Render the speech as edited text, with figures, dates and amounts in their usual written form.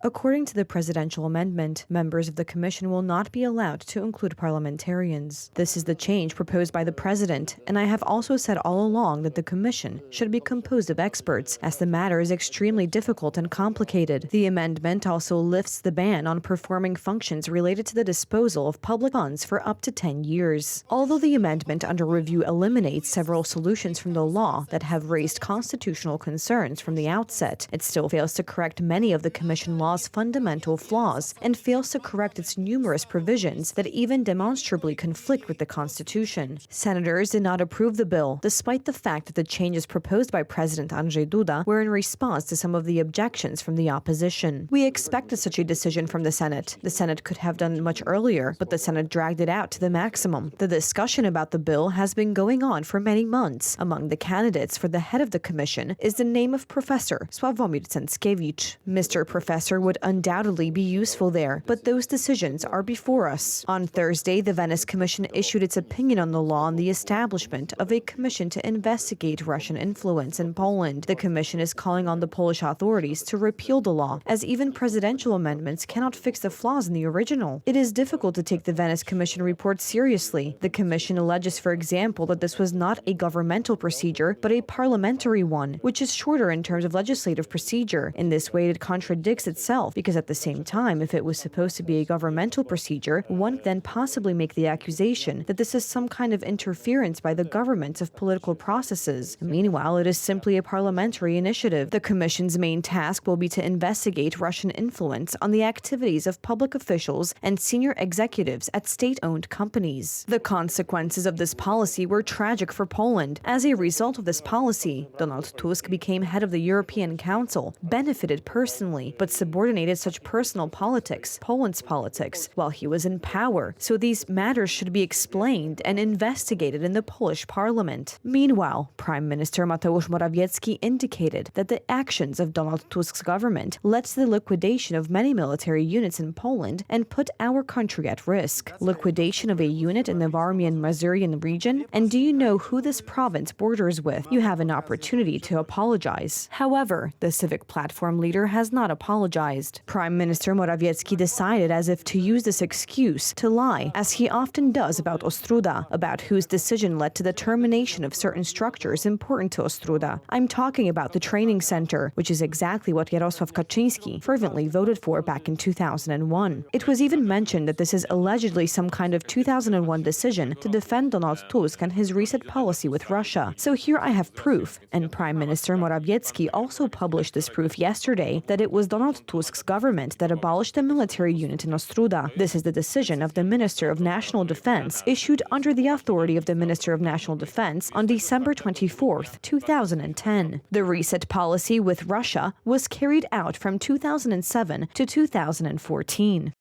According to the presidential amendment, members of the commission will not be allowed to include parliamentarians. This is the change proposed by the president, and I have also said all along that the commission should be composed of experts, as the matter is extremely difficult and complicated. The amendment also lifts the ban on performing functions related to the disposal of public funds for up to 10 years. Although the amendment under review eliminates several solutions from the law that have raised constitutional concerns from the outset, it still fails to correct many of the commission law's fundamental flaws and fails to correct its numerous provisions that even demonstrably conflict with the Constitution. Senators did not approve the bill, despite the fact that the changes proposed by President Andrzej Duda were in response to some of the objections from the opposition. We expected such a decision from the Senate. The Senate could have done it much earlier, but the Senate dragged it out to the maximum. The discussion about the bill has been going on for many months. Among the candidates for the head of the commission is the name of Professor Sławomir Cęckiewicz. Mr. Professor would undoubtedly be useful there, but those decisions are before us. On Thursday, the Venice Commission issued its opinion on the law on the establishment of a commission to investigate Russian influence in Poland. The commission is calling on the Polish authorities to repeal the law, as even presidential amendments cannot fix the flaws in the original. It is difficult to take the Venice Commission report seriously. The commission alleges, for example, that this was not a governmental procedure, but a parliamentary one, which is shorter in terms of legislative procedure. In this way, it contradicts itself, because at the same time, if it was supposed to be a governmental procedure, one then possibly make the accusation that this is some kind of interference by the government of political processes. Meanwhile, it is simply a parliamentary initiative. The Commission's main task will be to investigate Russian influence on the activities of public officials and senior executives at state-owned companies. The consequences of this policy were tragic for Poland. As a result of this policy, Donald Tusk became head of the European Council, benefited personally, but subordinated such personal politics, Poland's politics, while he was in power. So these matters should be explained and investigated in the Polish parliament. Meanwhile, Prime Minister Mateusz Morawiecki indicated that the actions of Donald Tusk's government led to the liquidation of many military units in Poland and put our country at risk. Liquidation of a unit in the Warmian-Mazurian region? And do you know who this province borders with? You have an opportunity to apologize. However, the Civic Platform leader has not apologized. Prime Minister Morawiecki decided as if to use this excuse to lie, as he often does about Ostróda, about whose decision led to the termination of certain structures important to Ostróda. I'm talking about the training center, which is exactly what Jarosław Kaczyński fervently voted for back in 2001. It was even mentioned that this is allegedly some kind of 2001 decision to defend Donald Tusk and his reset policy with Russia. So here I have proof, and Prime Minister Morawiecki also published this proof yesterday, that it was Donald Tusk's government that abolished the military unit in Ostróda. This is the decision of the Minister of National Defense, issued under the authority of the Minister of National Defense on December 24, 2010. The reset policy with Russia was carried out from 2007 to 2014.